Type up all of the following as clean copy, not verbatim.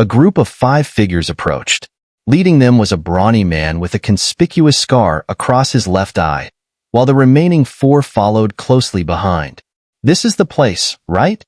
A group of 5 figures approached. Leading them was a brawny man with a conspicuous scar across his left eye, while the remaining 4 followed closely behind. "This is the place, right?"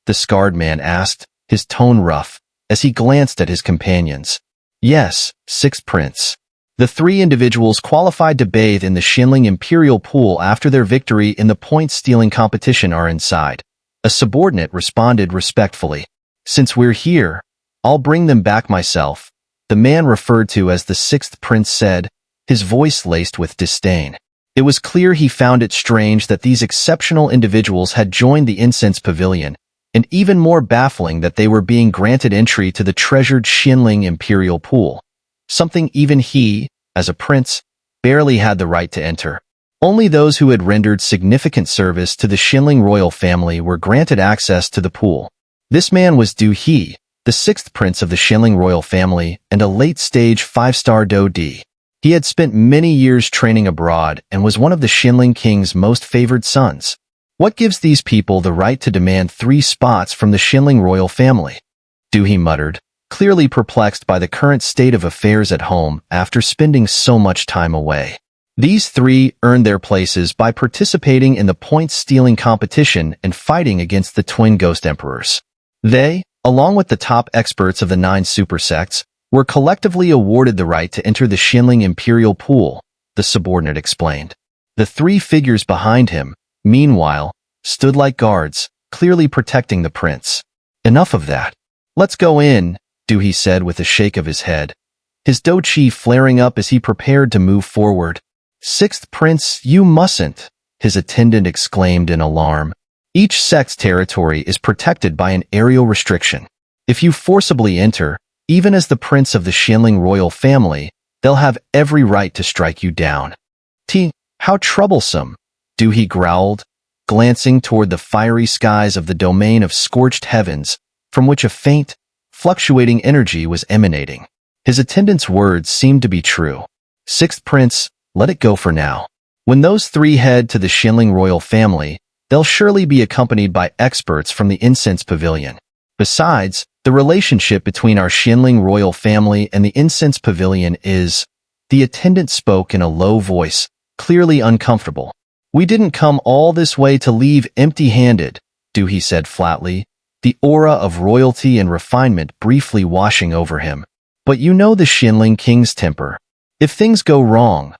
the scarred man asked, his tone rough, as he glanced at his companions. "Yes, 6th Prince." The 3 individuals qualified to bathe in the Xuanling Imperial Pool after their victory in the point-stealing competition are inside. A subordinate responded respectfully. "Since we're here, I'll bring them back myself," the man referred to as the 6th Prince said, his voice laced with disdain. It was clear he found it strange that these exceptional individuals had joined the Incense Pavilion, and even more baffling that they were being granted entry to the treasured Xuanling Imperial Pool. Something even he, as a prince, barely had the right to enter. Only those who had rendered significant service to the Xuanling royal family were granted access to the pool. This man was Du He, the 6th Prince of the Xuanling royal family and a late-stage 5-star Do Di. He had spent many years training abroad and was one of the Xuanling king's most favored sons. What gives these people the right to demand 3 spots from the Xuanling royal family? Du He muttered, clearly perplexed by the current state of affairs at home after spending so much time away. These 3 earned their places by participating in the point-stealing competition and fighting against the twin ghost emperors. They, along with the top experts of the 9 super sects, were collectively awarded the right to enter the Xuanling Imperial Pool, the subordinate explained. The 3 figures behind him, meanwhile, stood like guards, clearly protecting the prince. "Enough of that. Let's go in," Du He said with a shake of his head, his Do Chi flaring up as he prepared to move forward. "6th Prince, you mustn't," his attendant exclaimed in alarm. "Each sect's territory is protected by an aerial restriction. If you forcibly enter, even as the prince of the Xuanling royal family, they'll have every right to strike you down." How troublesome," Du He growled, glancing toward the fiery skies of the domain of scorched heavens, from which a faint, fluctuating energy was emanating. His attendant's words seemed to be true. "6th Prince, let it go for now. When those 3 head to the Xuanling royal family, they'll surely be accompanied by experts from the Incense Pavilion. Besides, the relationship between our Xuanling royal family and the Incense Pavilion is—" The attendant spoke in a low voice, clearly uncomfortable. "We didn't come all this way to leave empty-handed," Du He said flatly, the aura of royalty and refinement briefly washing over him. "But you know the Xuanling king's temper. If things go wrong—"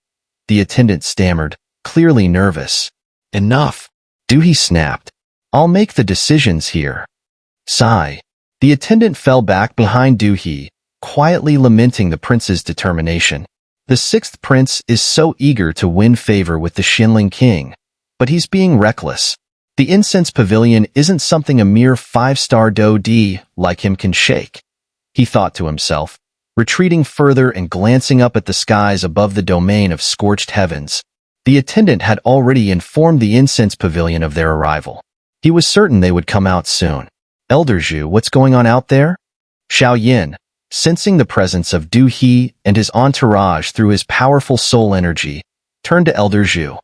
the attendant stammered, clearly nervous. "Enough," Du He snapped. "I'll make the decisions here." Sigh. The attendant fell back behind Du He, quietly lamenting the prince's determination. The 6th Prince is so eager to win favor with the Xuanling king, but he's being reckless. The Incense Pavilion isn't something a mere 5-star Do Di like him can shake, he thought to himself, retreating further and glancing up at the skies above the domain of scorched heavens. The attendant had already informed the Incense Pavilion of their arrival. He was certain they would come out soon. "Elder Zhu, what's going on out there?" Xiaoyan, sensing the presence of Du He and his entourage through his powerful soul energy, turned to Elder Zhu.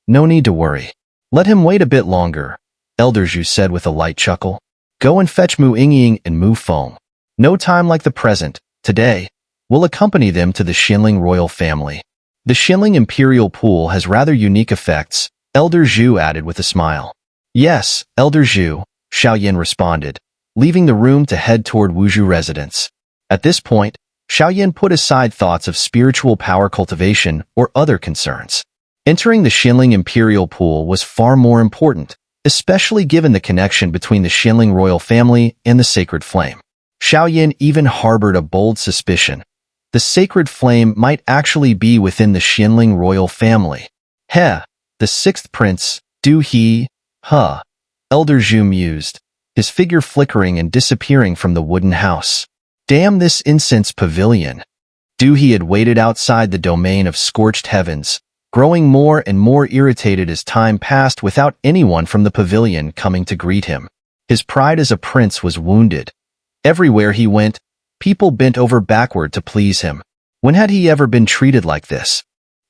No need to worry. Let him wait a bit longer," Elder Zhu said with a light chuckle. "Go and fetch Mu Yingying and Mu Feng. No time like the present, today. We'll accompany them to the Xuanling royal family. The Xuanling Imperial Pool has rather unique effects," Elder Zhu added with a smile. "Yes, Elder Zhu," Xiaoyan responded, leaving the room to head toward Wuzhu residence. At this point, Xiaoyan put aside thoughts of spiritual power cultivation or other concerns. Entering the Xuanling Imperial Pool was far more important, especially given the connection between the Xuanling royal family and the Sacred Flame. Xiaoyan even harbored a bold suspicion. The Sacred Flame might actually be within the Xuanling royal family. The 6th Prince, Du He, Elder Zhu mused, his figure flickering and disappearing from the wooden house. Damn this Incense Pavilion. Du He had waited outside the domain of scorched heavens, growing more and more irritated as time passed without anyone from the pavilion coming to greet him. His pride as a prince was wounded. Everywhere he went, people bent over backward to please him. When had he ever been treated like this?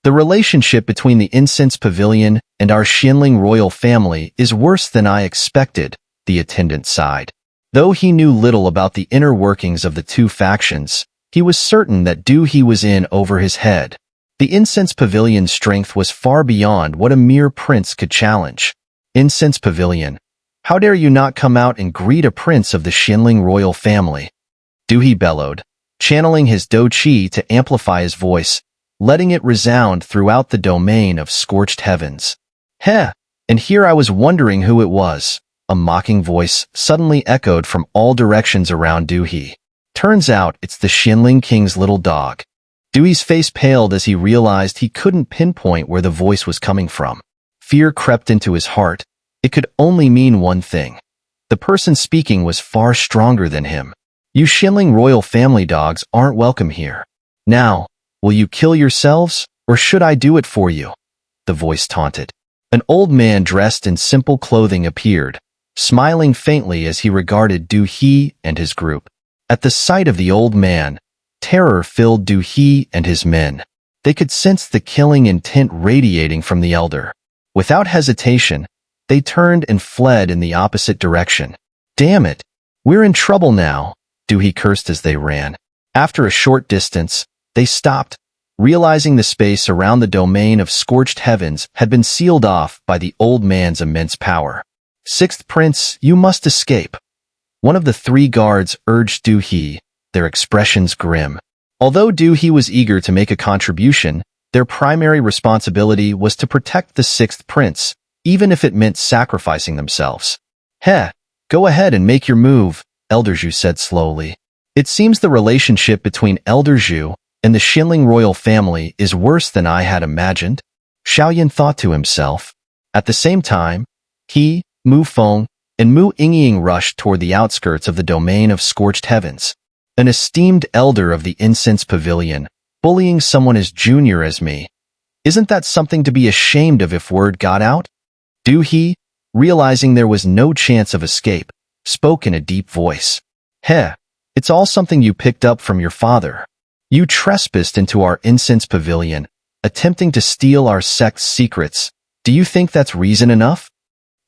"The relationship between the Incense Pavilion and our Xuanling royal family is worse than I expected," the attendant sighed. Though he knew little about the inner workings of the two factions, he was certain that Du He was in over his head. The Incense Pavilion's strength was far beyond what a mere prince could challenge. Incense Pavilion. How dare you not come out and greet a prince of the Xuanling royal family? Du He bellowed, channeling his Do Chi to amplify his voice, letting it resound throughout the domain of scorched heavens. Heh, and here I was wondering who it was. A mocking voice suddenly echoed from all directions around Du He. Turns out it's the Xuanling King's little dog. Du He's face paled as he realized he couldn't pinpoint where the voice was coming from. Fear crept into his heart. It could only mean one thing. The person speaking was far stronger than him. You Xuanling royal family dogs aren't welcome here. Now, will you kill yourselves, or should I do it for you? The voice taunted. An old man dressed in simple clothing appeared, smiling faintly as he regarded Du He and his group. At the sight of the old man, terror filled Du He and his men. They could sense the killing intent radiating from the elder. Without hesitation, they turned and fled in the opposite direction. Damn it! We're in trouble now, Du He cursed as they ran. After a short distance, they stopped, realizing the space around the domain of scorched heavens had been sealed off by the old man's immense power. Sixth Prince, you must escape. One of the three guards urged Du He, their expressions grim. Although Du He was eager to make a contribution, their primary responsibility was to protect the sixth prince, even if it meant sacrificing themselves. Heh, go ahead and make your move, Elder Zhu said slowly. It seems the relationship between Elder Zhu and the Xuanling royal family is worse than I had imagined, Xiaoyan thought to himself. At the same time, he, Mu Feng, and Mu Yingying rushed toward the outskirts of the domain of scorched heavens. An esteemed elder of the Incense Pavilion, bullying someone as junior as me. Isn't that something to be ashamed of if word got out? Du He, realizing there was no chance of escape, spoke in a deep voice. Heh, it's all something you picked up from your father. You trespassed into our Incense Pavilion, attempting to steal our sect's secrets. Do you think that's reason enough?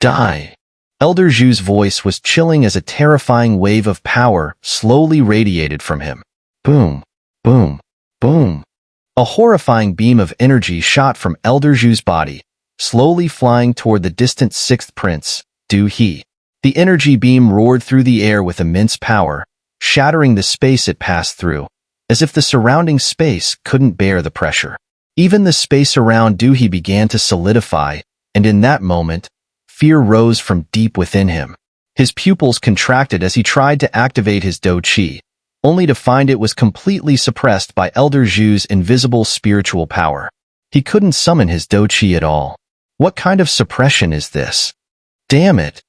Die. Elder Zhu's voice was chilling as a terrifying wave of power slowly radiated from him. Boom, boom, boom. A horrifying beam of energy shot from Elder Zhu's body, slowly flying toward the distant sixth prince, Du He. The energy beam roared through the air with immense power, shattering the space it passed through, as if the surrounding space couldn't bear the pressure. Even the space around Du He began to solidify, and in that moment, fear rose from deep within him. His pupils contracted as he tried to activate his Do Chi, only to find it was completely suppressed by Elder Zhu's invisible spiritual power. He couldn't summon his Do Chi at all. What kind of suppression is this? Damn it!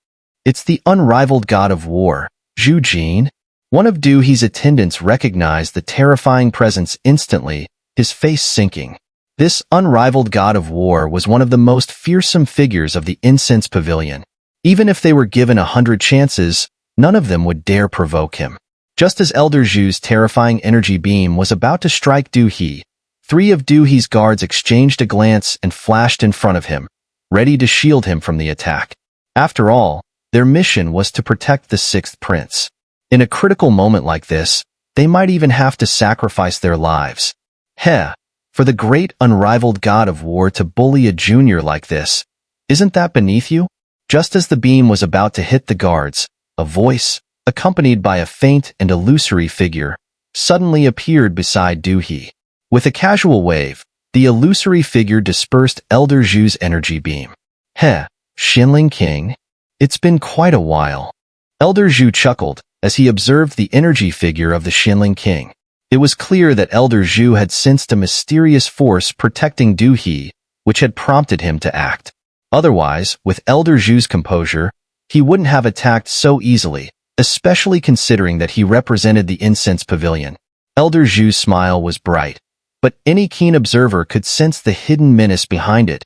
It's the unrivaled god of war, Zhu Jin. One of Du He's attendants recognized the terrifying presence instantly, his face sinking. This unrivaled god of war was one of the most fearsome figures of the Incense Pavilion. Even if they were given 100 chances, none of them would dare provoke him. Just as Elder Zhu's terrifying energy beam was about to strike Du He, three of Du He's guards exchanged a glance and flashed in front of him, ready to shield him from the attack. After all, their mission was to protect the sixth prince. In a critical moment like this, they might even have to sacrifice their lives. Heh! For the great unrivaled god of war to bully a junior like this, isn't that beneath you? Just as the beam was about to hit the guards, a voice, accompanied by a faint and illusory figure, suddenly appeared beside Du He. With a casual wave, the illusory figure dispersed Elder Zhu's energy beam. Heh, Xuanling King? It's been quite a while. Elder Zhu chuckled as he observed the energy figure of the Xuanling King. It was clear that Elder Zhu had sensed a mysterious force protecting Du He, which had prompted him to act. Otherwise, with Elder Zhu's composure, he wouldn't have attacked so easily, especially considering that he represented the Incense Pavilion. Elder Zhu's smile was bright, but any keen observer could sense the hidden menace behind it.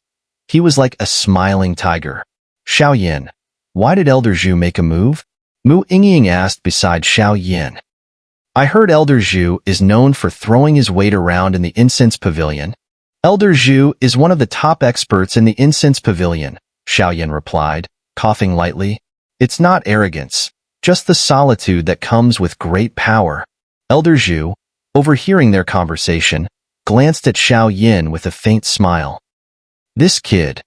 He was like a smiling tiger. Xiaoyan, why did Elder Zhu make a move? Mu Yingying asked beside Xiaoyan. I heard Elder Zhu is known for throwing his weight around in the Incense Pavilion. Elder Zhu is one of the top experts in the Incense Pavilion, Xiaoyan replied, coughing lightly. It's not arrogance, just the solitude that comes with great power. Elder Zhu, overhearing their conversation, glanced at Xiao Yin with a faint smile. This kid,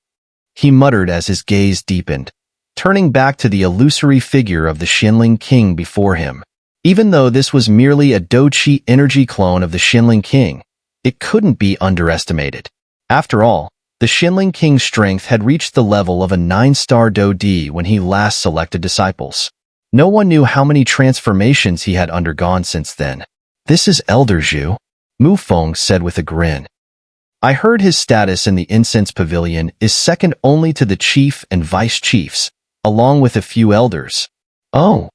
he muttered as his gaze deepened, turning back to the illusory figure of the Xuanling King before him. Even though this was merely a Do-Chi energy clone of the Xuanling King, it couldn't be underestimated. After all, the Xuanling King's strength had reached the level of a 9-star Do-Di when he last selected disciples. No one knew how many transformations he had undergone since then. This is Elder Zhu, Mu Feng said with a grin. I heard his status in the Incense Pavilion is second only to the chief and vice chiefs, along with a few elders. Oh.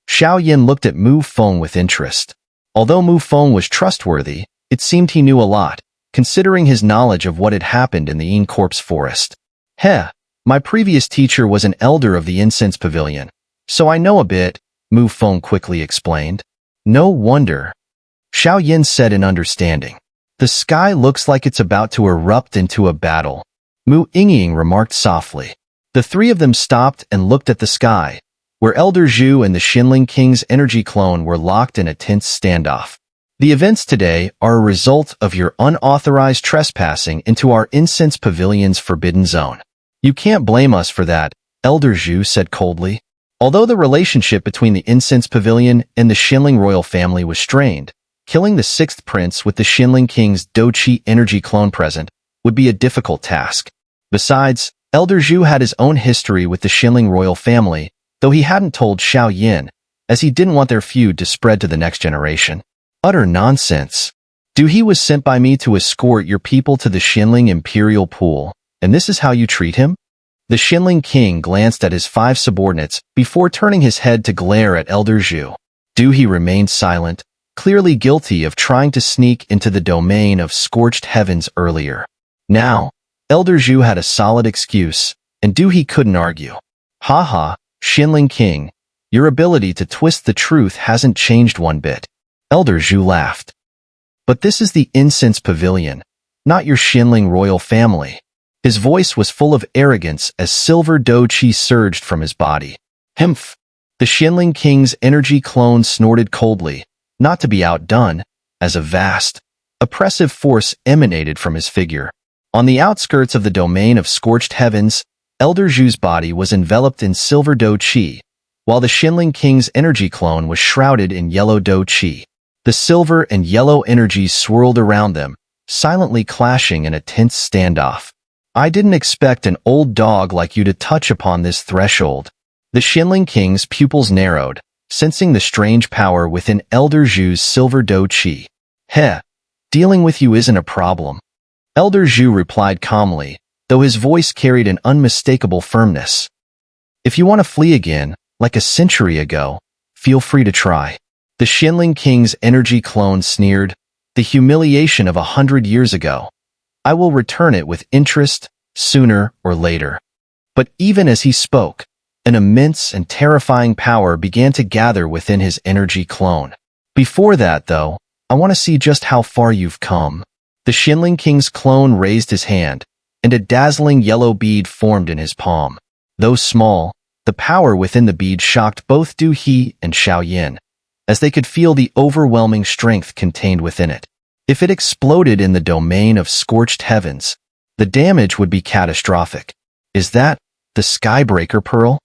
Xiao Yin looked at Mu Feng with interest. Although Mu Feng was trustworthy, it seemed he knew a lot, considering his knowledge of what had happened in the Corpse Forest. My previous teacher was an elder of the Incense Pavilion, so I know a bit, Mu Feng quickly explained. No wonder. Xiao Yin said in understanding. The sky looks like it's about to erupt into a battle, Mu Ying remarked softly. The three of them stopped and looked at the sky, where Elder Zhu and the Xuanling King's energy clone were locked in a tense standoff. The events today are a result of your unauthorized trespassing into our Incense Pavilion's forbidden zone. You can't blame us for that, Elder Zhu said coldly. Although the relationship between the Incense Pavilion and the Xuanling royal family was strained, killing the 6th prince with the Xuanling King's Do-Chi energy clone present would be a difficult task. Besides, Elder Zhu had his own history with the Xuanling royal family, though he hadn't told Xiao Yin, as he didn't want their feud to spread to the next generation. Utter nonsense. He was sent by me to escort your people to the Xuanling Imperial Pool, and this is how you treat him? The Xuanling King glanced at his 5 subordinates before turning his head to glare at Elder Zhu. He remained silent, clearly guilty of trying to sneak into the domain of scorched heavens earlier. Now, Elder Zhu had a solid excuse, and he couldn't argue. Ha, Xuanling King, your ability to twist the truth hasn't changed one bit. Elder Zhu laughed. But this is the Incense Pavilion, not your Xuanling royal family. His voice was full of arrogance as silver Do-Chi surged from his body. Humph! The Xuanling King's energy clone snorted coldly, not to be outdone, as a vast, oppressive force emanated from his figure. On the outskirts of the domain of scorched heavens, Elder Zhu's body was enveloped in silver Do-Chi, while the Xuanling King's energy clone was shrouded in yellow Do-Chi. The silver and yellow energies swirled around them, silently clashing in a tense standoff. I didn't expect an old dog like you to touch upon this threshold. The Xuanling King's pupils narrowed, sensing the strange power within Elder Zhu's silver Do-Chi. Dealing with you isn't a problem. Elder Zhu replied calmly, though his voice carried an unmistakable firmness. If you want to flee again, like a century ago, feel free to try. The Xuanling King's energy clone sneered, the humiliation of 100 years ago. I will return it with interest, sooner or later. But even as he spoke, an immense and terrifying power began to gather within his energy clone. Before that, though, I want to see just how far you've come. The Xuanling King's clone raised his hand, and a dazzling yellow bead formed in his palm. Though small, the power within the bead shocked both Du He and Xiao Yin, as they could feel the overwhelming strength contained within it. If it exploded in the domain of scorched heavens, the damage would be catastrophic. Is that the Skybreaker Pearl?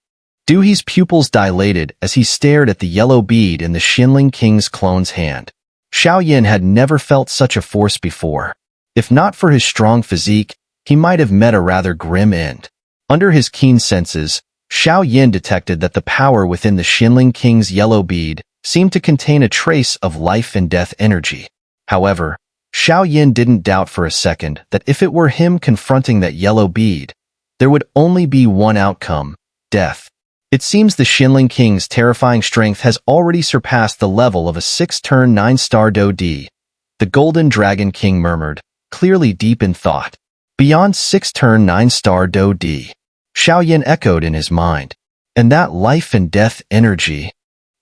Du He's pupils dilated as he stared at the yellow bead in the Xuanling King's clone's hand. Xiao Yin had never felt such a force before. If not for his strong physique, he might have met a rather grim end. Under his keen senses, Xiao Yin detected that the power within the Xuanling King's yellow bead seemed to contain a trace of life and death energy. However, Xiao Yin didn't doubt for a second that if it were him confronting that yellow bead, there would only be one outcome, death. It seems the Xuanling King's terrifying strength has already surpassed the level of a 6-turn 9-star Do-Di. The Golden Dragon King murmured, clearly deep in thought. Beyond 6-turn 9-star Do-Di. Xiao Yin echoed in his mind. And that life and death energy.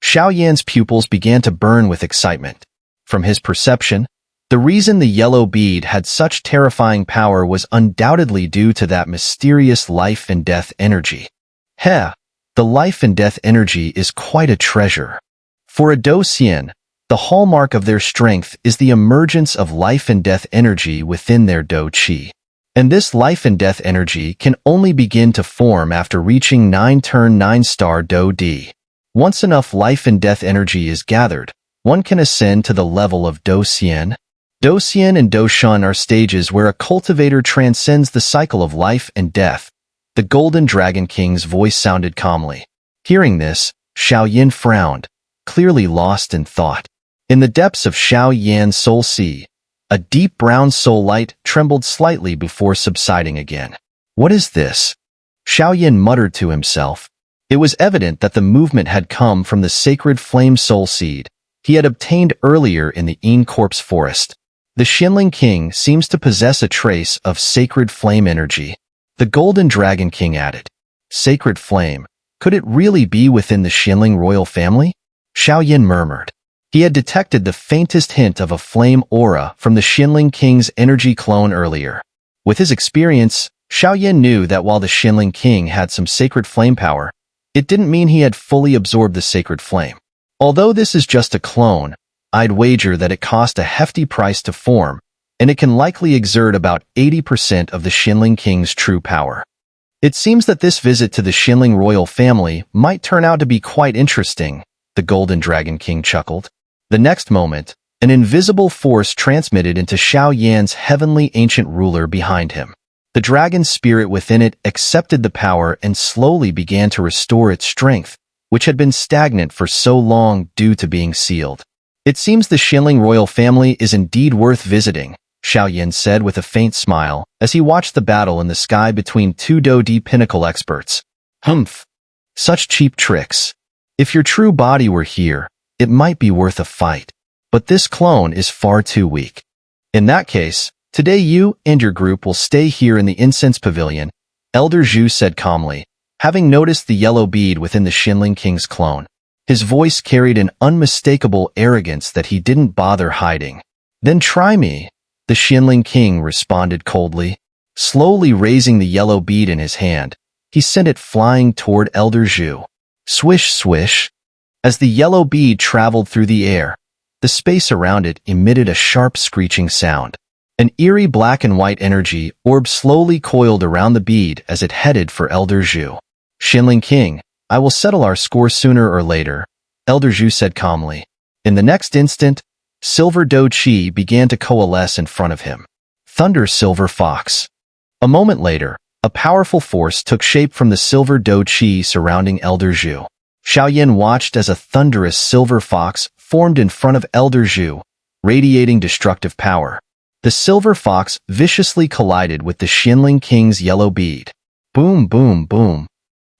Xiao Yan's pupils began to burn with excitement. From his perception, the reason the yellow bead had such terrifying power was undoubtedly due to that mysterious life and death energy. The life and death energy is quite a treasure. For a Do Xian, the hallmark of their strength is the emergence of life and death energy within their Do Qi. And this life and death energy can only begin to form after reaching 9-turn 9-star Do Di. Once enough life and death energy is gathered, one can ascend to the level of Do Xian. Do Xian and Do Shun are stages where a cultivator transcends the cycle of life and death. The Golden Dragon King's voice sounded calmly. Hearing this, Xiao Yin frowned, clearly lost in thought. In the depths of Xiao Yan's soul sea, a deep brown soul light trembled slightly before subsiding again. What is this? Xiao Yin muttered to himself. It was evident that the movement had come from the sacred flame soul seed he had obtained earlier in the Yin Corpse forest. The Xuanling King seems to possess a trace of sacred flame energy. The Golden Dragon King added. Sacred flame. Could it really be within the Xuanling royal family? Xiao Yin murmured. He had detected the faintest hint of a flame aura from the Xuanling King's energy clone earlier. With his experience, Xiao Yin knew that while the Xuanling King had some sacred flame power, it didn't mean he had fully absorbed the sacred flame. Although this is just a clone, I'd wager that it cost a hefty price to form, and it can likely exert about 80% of the Xuanling King's true power. It seems that this visit to the Xuanling royal family might turn out to be quite interesting, the Golden Dragon King chuckled. The next moment, an invisible force transmitted into Xiao Yan's heavenly ancient ruler behind him. The dragon spirit within it accepted the power and slowly began to restore its strength, which had been stagnant for so long due to being sealed. It seems the Xuanling royal family is indeed worth visiting, Xiao Yin said with a faint smile as he watched the battle in the sky between two Do Di pinnacle experts. Humph. Such cheap tricks. If your true body were here, it might be worth a fight. But this clone is far too weak. In that case, today you and your group will stay here in the Incense Pavilion, Elder Zhu said calmly, having noticed the yellow bead within the Xuanling King's clone. His voice carried an unmistakable arrogance that he didn't bother hiding. Then try me, the Xuanling King responded coldly. Slowly raising the yellow bead in his hand, he sent it flying toward Elder Zhu. Swish, swish. As the yellow bead traveled through the air, the space around it emitted a sharp screeching sound. An eerie black and white energy orb slowly coiled around the bead as it headed for Elder Zhu. Xuanling King, I will settle our score sooner or later, Elder Zhu said calmly. In the next instant, Silver Do Qi began to coalesce in front of him. Thunder Silver Fox. A moment later, a powerful force took shape from the Silver Do Qi surrounding Elder Zhu. Xiao Yin watched as a thunderous silver fox formed in front of Elder Zhu, radiating destructive power. The silver fox viciously collided with the Xuanling King's yellow bead. Boom, boom, boom.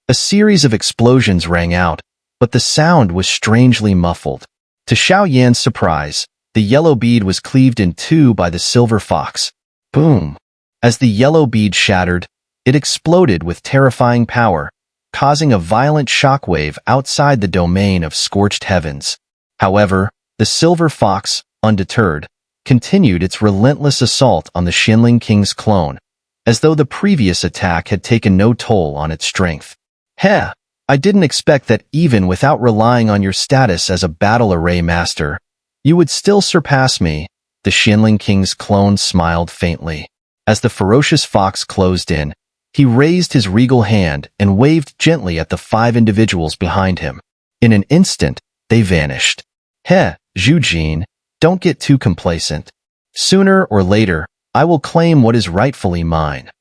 A series of explosions rang out, but the sound was strangely muffled. To Xiao Yan's surprise, the yellow bead was cleaved in two by the silver fox. Boom. As the yellow bead shattered, it exploded with terrifying power, causing a violent shockwave outside the domain of scorched heavens. However, the silver fox, undeterred, continued its relentless assault on the Xuanling King's clone, as though the previous attack had taken no toll on its strength. Heh, I didn't expect that even without relying on your status as a battle array master, you would still surpass me, the Xuanling King's clone smiled faintly. As the ferocious fox closed in, he raised his regal hand and waved gently at the 5 individuals behind him. In an instant, they vanished. Heh, Zhu Jin, don't get too complacent. Sooner or later, I will claim what is rightfully mine,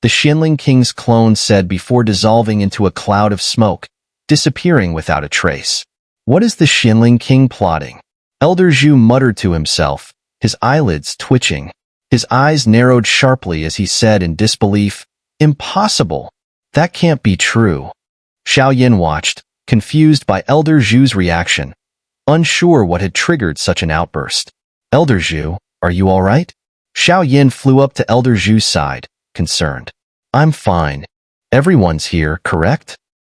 the Xuanling King's clone said before dissolving into a cloud of smoke, disappearing without a trace. What is the Xuanling King plotting? Elder Zhu muttered to himself, his eyelids twitching. His eyes narrowed sharply as he said in disbelief, Impossible! That can't be true. Xiao Yin watched, confused by Elder Zhu's reaction, unsure what had triggered such an outburst. Elder Zhu, are you all right? Xiao Yin flew up to Elder Zhu's side, concerned. I'm fine. Everyone's here, correct?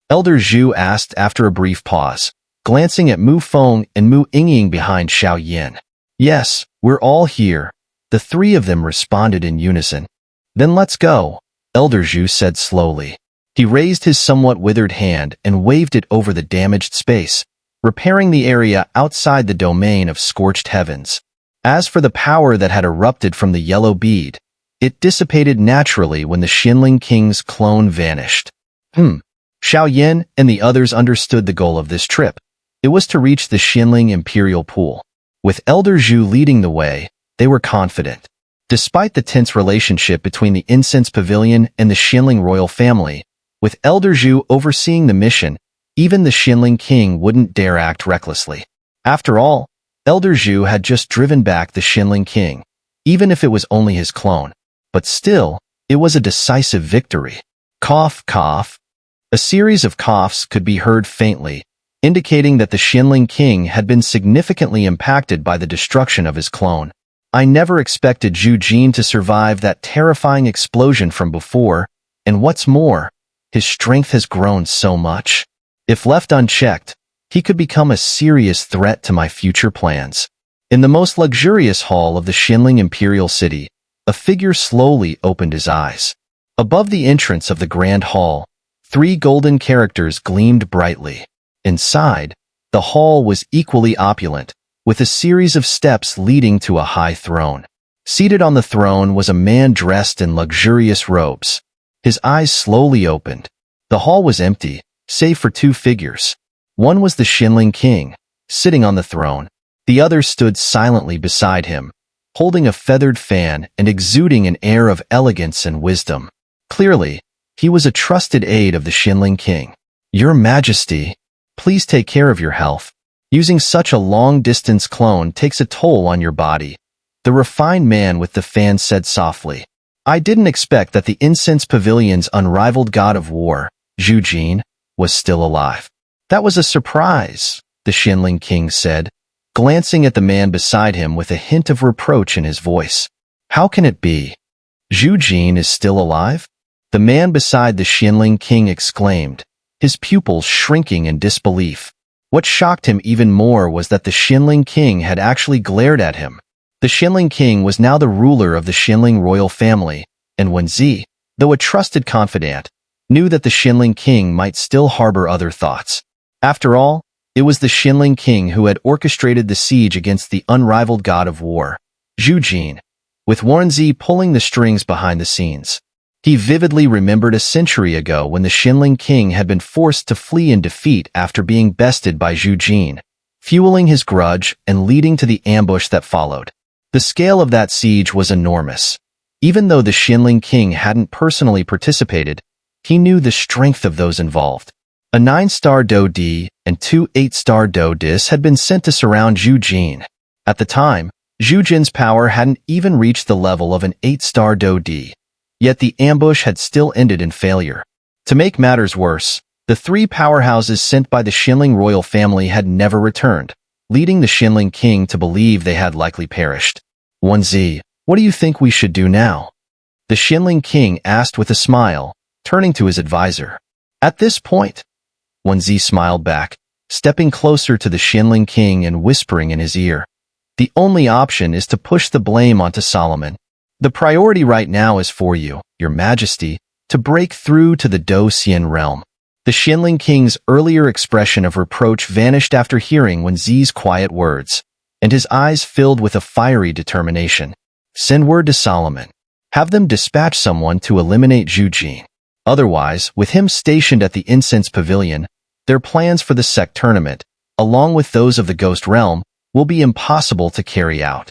Elder Zhu asked after a brief pause, glancing at Mu Feng and Mu Yingying behind Xiao Yin. Yes, we're all here. The 3 of them responded in unison. Then let's go, Elder Zhu said slowly. He raised his somewhat withered hand and waved it over the damaged space, repairing the area outside the domain of scorched heavens. As for the power that had erupted from the yellow bead, it dissipated naturally when the Xuanling King's clone vanished. Xiao Yin and the others understood the goal of this trip. It was to reach the Xuanling Imperial Pool. With Elder Zhu leading the way, they were confident. Despite the tense relationship between the Incense Pavilion and the Xuanling royal family, with Elder Zhu overseeing the mission, even the Xuanling King wouldn't dare act recklessly. After all, Elder Zhu had just driven back the Xuanling King, even if it was only his clone. But still, it was a decisive victory. Cough, cough. A series of coughs could be heard faintly, indicating that the Xuanling King had been significantly impacted by the destruction of his clone. I never expected Zhu Jin to survive that terrifying explosion from before, and what's more, his strength has grown so much. If left unchecked, he could become a serious threat to my future plans. In the most luxurious hall of the Xuanling Imperial City, a figure slowly opened his eyes. Above the entrance of the grand hall, 3 golden characters gleamed brightly. Inside, the hall was equally opulent, with a series of steps leading to a high throne. Seated on the throne was a man dressed in luxurious robes. His eyes slowly opened. The hall was empty, save for 2 figures. One was the Xuanling King, sitting on the throne. The other stood silently beside him, holding a feathered fan and exuding an air of elegance and wisdom. Clearly, he was a trusted aide of the Xuanling King. Your Majesty, please take care of your health. Using such a long-distance clone takes a toll on your body, the refined man with the fan said softly. I didn't expect that the Incense Pavilion's unrivaled god of war, Zhu Jin, was still alive. That was a surprise, the Xuanling King said, glancing at the man beside him with a hint of reproach in his voice. How can it be? Zhu Jin is still alive? The man beside the Xuanling King exclaimed, his pupils shrinking in disbelief. What shocked him even more was that the Xuanling King had actually glared at him. The Xuanling King was now the ruler of the Xuanling royal family, and Wen Zi, though a trusted confidant, knew that the Xuanling King might still harbor other thoughts. After all, it was the Xuanling King who had orchestrated the siege against the unrivaled god of war, Zhu Jin, with Wen Zi pulling the strings behind the scenes. He vividly remembered a century ago when the Xuanling King had been forced to flee in defeat after being bested by Zhu Jin, fueling his grudge and leading to the ambush that followed. The scale of that siege was enormous. Even though the Xuanling King hadn't personally participated, he knew the strength of those involved. A 9-star Do Di and 2 8-star Do Dis had been sent to surround Zhu Jin. At the time, Zhu Jin's power hadn't even reached the level of an 8-star Do Di. Yet the ambush had still ended in failure. To make matters worse, the 3 powerhouses sent by the Xuanling royal family had never returned, leading the Xuanling King to believe they had likely perished. Wen Zi, what do you think we should do now? The Xuanling King asked with a smile, turning to his advisor. At this point, Wen Zi smiled back, stepping closer to the Xuanling King and whispering in his ear. The only option is to push the blame onto Solomon. The priority right now is for you, Your Majesty, to break through to the Do Xian realm. The Xuanling King's earlier expression of reproach vanished after hearing Wen Zi's quiet words, and his eyes filled with a fiery determination. Send word to Solomon. Have them dispatch someone to eliminate Zhu Jin. Otherwise, with him stationed at the Incense Pavilion, their plans for the sect tournament, along with those of the Ghost Realm, will be impossible to carry out.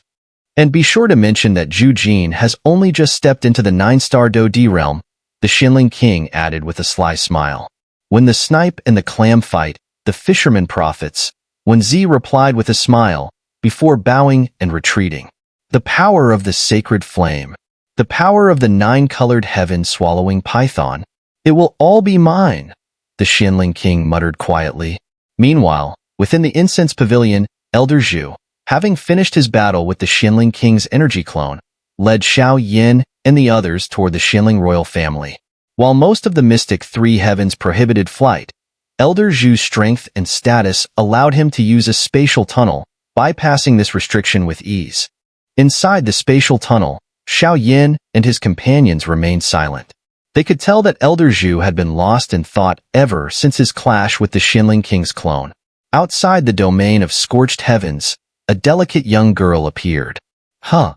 And be sure to mention that Zhu Jin has only just stepped into the 9-star Do Di realm, the Xuanling King added with a sly smile. When the snipe and the clam fight, the fisherman profits, Wen Zi replied with a smile, before bowing and retreating. The power of the sacred flame. The power of the 9-colored heaven-swallowing python. It will all be mine, the Xuanling King muttered quietly. Meanwhile, within the Incense Pavilion, Elder Zhu, having finished his battle with the Xuanling King's energy clone, led Xiao Yin and the others toward the Xuanling royal family. While most of the mystic 3 heavens prohibited flight, Elder Zhu's strength and status allowed him to use a spatial tunnel, bypassing this restriction with ease. Inside the spatial tunnel, Xiao Yin and his companions remained silent. They could tell that Elder Zhu had been lost in thought ever since his clash with the Xuanling King's clone. Outside the domain of scorched heavens, a delicate young girl appeared. Huh,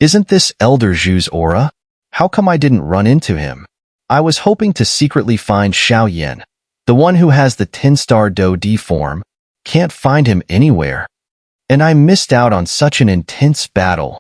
isn't this Elder Zhu's aura? How come I didn't run into him? I was hoping to secretly find Xiaoyan, the one who has the 10-star Do D form. Can't find him anywhere. And I missed out on such an intense battle.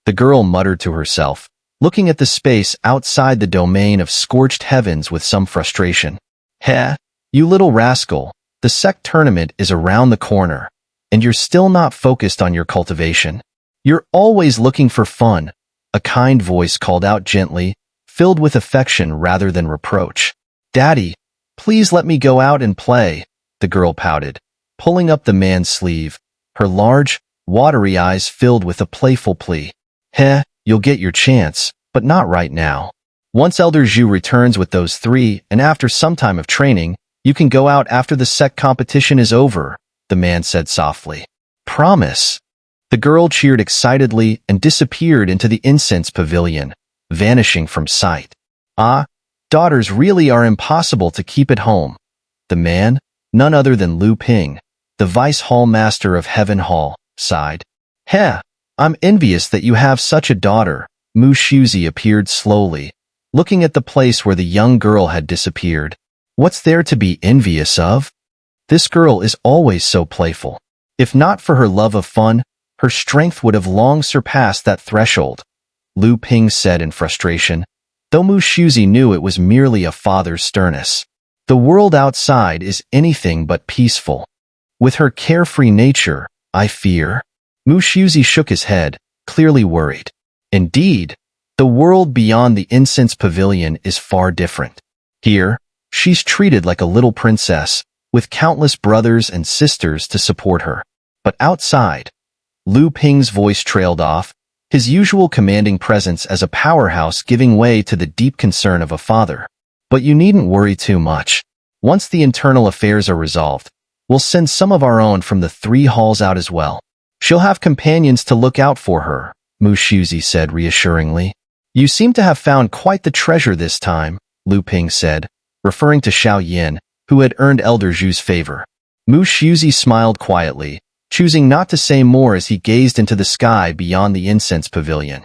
The girl muttered to herself, looking at the space outside the domain of scorched heavens with some frustration. Heh, you little rascal, the sect tournament is around the corner, and you're still not focused on your cultivation. You're always looking for fun, a kind voice called out gently, filled with affection rather than reproach. Daddy, please let me go out and play, the girl pouted, pulling up the man's sleeve, her large, watery eyes filled with a playful plea. Heh, you'll get your chance, but not right now. Once Elder Zhu returns with those three, and after some time of training, you can go out after the sect competition is over, the man said softly. Promise. The girl cheered excitedly and disappeared into the Incense Pavilion, vanishing from sight. Ah, daughters really are impossible to keep at home. The man, none other than Lu Ping, the Vice Hall Master of Heaven Hall, sighed. Heh, I'm envious that you have such a daughter. Mu Shuzi appeared slowly, looking at the place where the young girl had disappeared. What's there to be envious of? This girl is always so playful. If not for her love of fun, her strength would have long surpassed that threshold, Lu Ping said in frustration, though Mu Shuzi knew it was merely a father's sternness. The world outside is anything but peaceful. With her carefree nature, I fear. Mu Shuzi shook his head, clearly worried. Indeed, the world beyond the Incense Pavilion is far different. Here, she's treated like a little princess, with countless brothers and sisters to support her. But outside, Lu Ping's voice trailed off, his usual commanding presence as a powerhouse giving way to the deep concern of a father. But you needn't worry too much. Once the internal affairs are resolved, we'll send some of our own from the 3 halls out as well. She'll have companions to look out for her, Mu Shuzi said reassuringly. You seem to have found quite the treasure this time, Lu Ping said, referring to Xiaoyan, who had earned Elder Zhu's favor. Mu Shuzi smiled quietly, choosing not to say more as he gazed into the sky beyond the Incense Pavilion.